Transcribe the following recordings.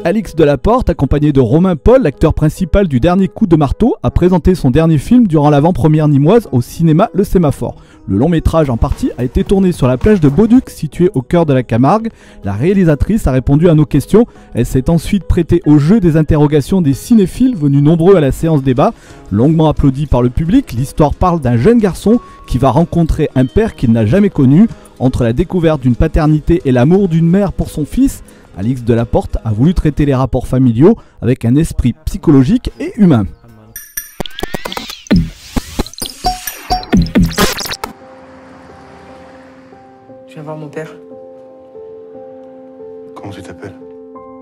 Alix Delaporte, accompagné de Romain Paul, l'acteur principal du dernier coup de marteau, a présenté son dernier film durant l'avant-première nîmoise au cinéma Le Sémaphore. Le long métrage en partie a été tourné sur la plage de Bauduc, située au cœur de la Camargue. La réalisatrice a répondu à nos questions. Elle s'est ensuite prêtée au jeu des interrogations des cinéphiles venus nombreux à la séance débat. Longuement applaudie par le public, l'histoire parle d'un jeune garçon qui va rencontrer un père qu'il n'a jamais connu. Entre la découverte d'une paternité et l'amour d'une mère pour son fils, Alix Delaporte a voulu traiter les rapports familiaux avec un esprit psychologique et humain. Je viens voir mon père. Comment tu t'appelles?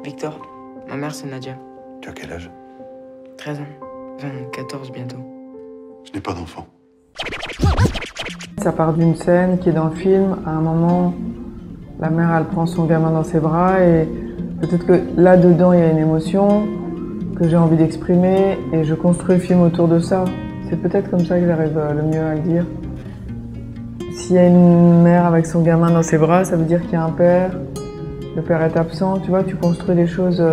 Victor. Ma mère, c'est Nadia. Tu as quel âge? 13 ans. 14 bientôt. Je n'ai pas d'enfant. Ça part d'une scène qui est dans le film. À un moment, la mère, elle prend son gamin dans ses bras et peut-être que là-dedans, il y a une émotion que j'ai envie d'exprimer et je construis le film autour de ça. C'est peut-être comme ça que j'arrive le mieux à le dire. S'il y a une mère avec son gamin dans ses bras, ça veut dire qu'il y a un père. Le père est absent, tu vois, tu construis les choses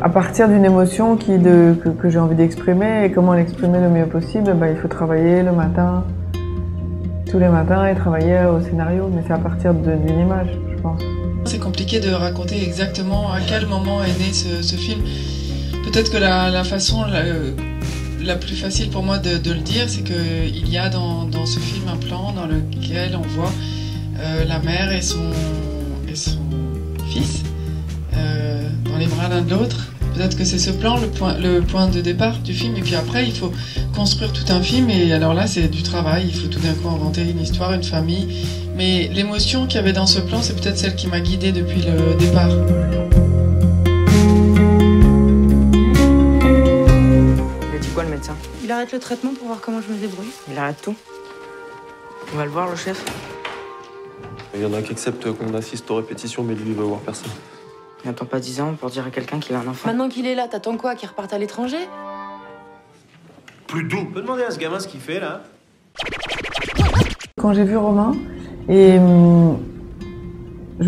à partir d'une émotion que j'ai envie d'exprimer. Et comment l'exprimer le mieux possible, il faut travailler le matin, tous les matins, et travailler au scénario. Mais c'est à partir d'une image, je pense. C'est compliqué de raconter exactement à quel moment est né ce film. Peut-être que la façon la plus facile pour moi de le dire, c'est qu'il y a dans ce film un plan dans lequel on voit la mère et son fils dans les bras l'un de l'autre. Peut-être que c'est ce plan le point de départ du film, et puis après il faut construire tout un film, et alors là c'est du travail, il faut tout d'un coup inventer une histoire, une famille. Mais l'émotion qu'il y avait dans ce plan, c'est peut-être celle qui m'a guidée depuis le départ. Il a dit quoi le médecin? Il arrête le traitement pour voir comment je me débrouille. Il arrête tout. On va le voir, le chef. Il y en a qui acceptent qu'on assiste aux répétitions, mais lui, il veut voir personne. Il n'attend pas 10 ans pour dire à quelqu'un qu'il a un enfant. Maintenant qu'il est là, t'attends quoi? Qu'il reparte à l'étranger? Plus doux. On peut demander à ce gamin ce qu'il fait, là? Quand j'ai vu Romain, je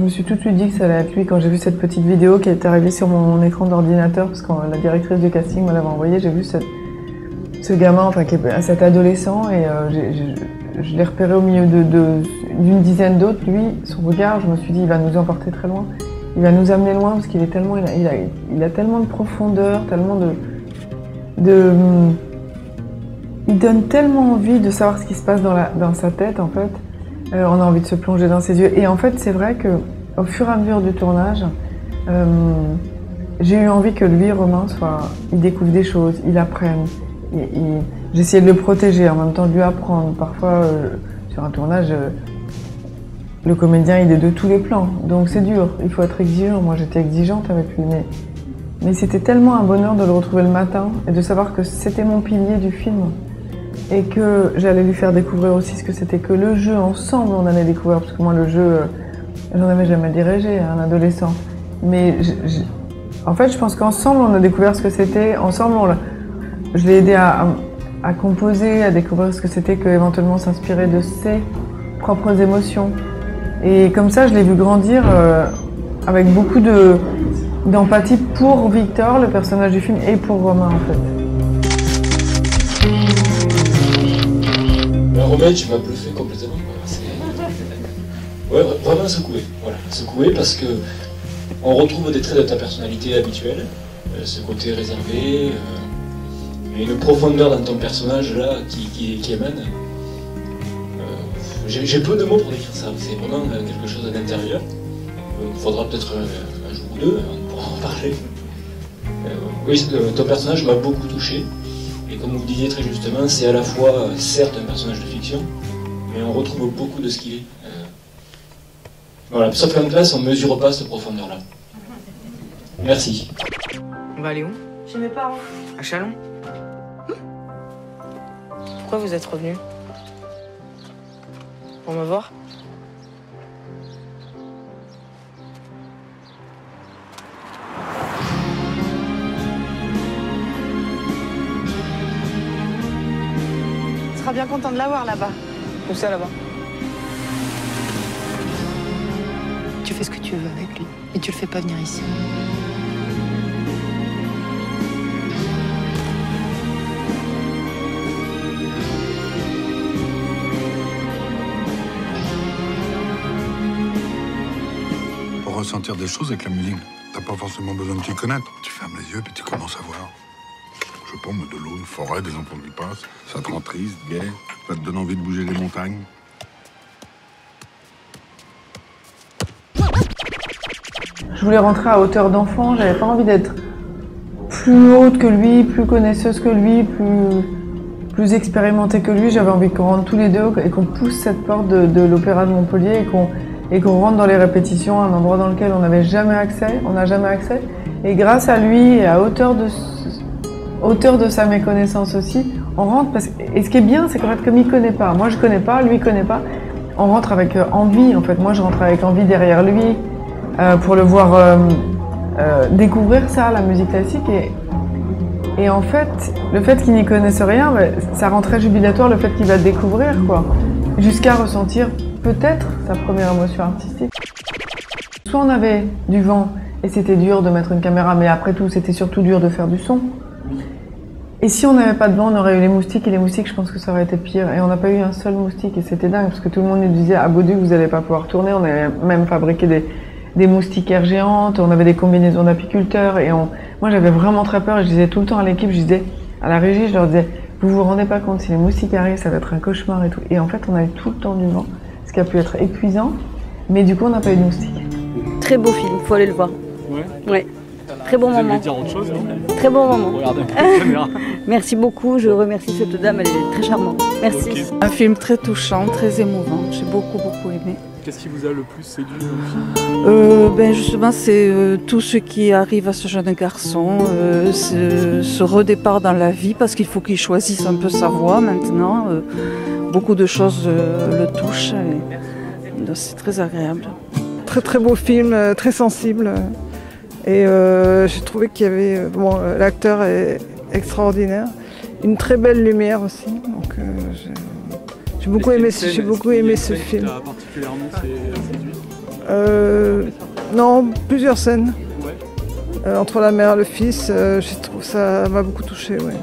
me suis tout de suite dit que ça allait être lui. Quand j'ai vu cette petite vidéo qui est arrivée sur mon écran d'ordinateur, parce que la directrice du casting me l'avait envoyée, j'ai vu ce gamin, enfin cet adolescent, et je l'ai repéré au milieu d'une dizaine d'autres. Lui, son regard, je me suis dit, il va nous emporter très loin. Il va nous amener loin parce qu'il est tellement, il a tellement de profondeur, tellement il donne tellement envie de savoir ce qui se passe dans sa tête, en fait. On a envie de se plonger dans ses yeux. Et en fait, c'est vrai qu'au fur et à mesure du tournage, j'ai eu envie que lui, Romain, il découvre des choses, il apprenne. J'ai essayé de le protéger, en même temps de lui apprendre. Parfois, sur un tournage, le comédien, il est de tous les plans. Donc c'est dur, il faut être exigeant. Moi, j'étais exigeante avec lui. Mais c'était tellement un bonheur de le retrouver le matin et de savoir que c'était mon pilier du film. Et que j'allais lui faire découvrir aussi ce que c'était que le jeu. Ensemble, on allait découvrir. Parce que moi, le jeu, j'en avais jamais dirigé à un adolescent. Mais en fait, je pense qu'ensemble, on a découvert ce que c'était. Ensemble, je l'ai aidé à composer, à découvrir ce que c'était qu'éventuellement s'inspirer de ses propres émotions. Et comme ça, je l'ai vu grandir avec beaucoup d'empathie pour Victor, le personnage du film, et pour Romain, en fait. Romain, tu m'as bluffé complètement. Ouais, vraiment secoué. Voilà, secoué parce que on retrouve des traits de ta personnalité habituelle, ce côté réservé, et une profondeur dans ton personnage là qui émane. J'ai peu de mots pour décrire ça. C'est vraiment quelque chose d'intérieur. Il faudra peut-être un jour ou deux pour en parler. Oui, ton personnage m'a beaucoup touché. Et comme vous disiez très justement, c'est à la fois, certes, un personnage de fiction, mais on retrouve beaucoup de ce qu'il est. Voilà, sauf qu'en classe, on ne mesure pas cette profondeur-là. Merci. On va aller où? Chez mes parents. À Chalon? Pourquoi vous êtes revenu? Pour me voir? sera bien content de l'avoir là-bas. Où ça là-bas? Tu fais ce que tu veux avec lui, mais tu le fais pas venir ici. Pour ressentir des choses avec la musique, t'as pas forcément besoin de t'y connaître. Tu fermes les yeux puis tu commences à voir. Je sais pas, mais de l'eau, une forêt, des enfants qui passent. Ça te rend triste, gai, ça te donne envie de bouger les montagnes. Je voulais rentrer à hauteur d'enfant, j'avais pas envie d'être plus haute que lui, plus connaisseuse que lui, plus expérimentée que lui. J'avais envie qu'on rentre tous les deux et qu'on pousse cette porte de l'Opéra de Montpellier et qu'on rentre dans les répétitions, un endroit dans lequel on n'avait jamais accès, on n'a jamais accès. Et grâce à lui et à hauteur de sa méconnaissance aussi, on rentre. Et ce qui est bien, c'est qu'en fait, comme il connaît pas, moi je connais pas, lui il connaît pas, on rentre avec envie. En fait, moi je rentre avec envie derrière lui pour le voir découvrir ça, la musique classique. Et en fait, le fait qu'il n'y connaisse rien, ça rend très jubilatoire le fait qu'il va découvrir, quoi, jusqu'à ressentir peut-être sa première émotion artistique. Soit on avait du vent et c'était dur de mettre une caméra, mais après tout, c'était surtout dur de faire du son. Et si on n'avait pas de vent, on aurait eu les moustiques, et les moustiques, je pense que ça aurait été pire. Et on n'a pas eu un seul moustique, et c'était dingue, parce que tout le monde nous disait « à Bauduc, vous n'allez pas pouvoir tourner ». On avait même fabriqué des moustiquaires géantes, on avait des combinaisons d'apiculteurs, et moi j'avais vraiment très peur, et je disais tout le temps à l'équipe, je disais à la régie, je leur disais « vous vous rendez pas compte, si les moustiques arrivent, ça va être un cauchemar et tout ». Et en fait, on avait tout le temps du vent, ce qui a pu être épuisant, mais du coup, on n'a pas eu de moustiques. Très beau film, faut aller le voir. Ouais. Très bon moment. dire autre chose, non? Très bon moment. Regardez la caméra. Merci beaucoup, je remercie cette dame, elle est très charmante. Merci. Okay. Un film très touchant, très émouvant, j'ai beaucoup aimé. Qu'est-ce qui vous a le plus séduit au film? Justement, c'est tout ce qui arrive à ce jeune garçon, ce redépart dans la vie, parce qu'il faut qu'il choisisse un peu sa voie maintenant. Beaucoup de choses le touchent, c'est très agréable. Très beau film, très sensible. Et j'ai trouvé qu'il y avait... l'acteur est extraordinaire. Une très belle lumière aussi. Donc j'ai beaucoup aimé ce film. Particulièrement séduit? Non, plusieurs scènes. Ouais. Entre la mère et le fils, je trouve ça m'a beaucoup touchée. Ouais.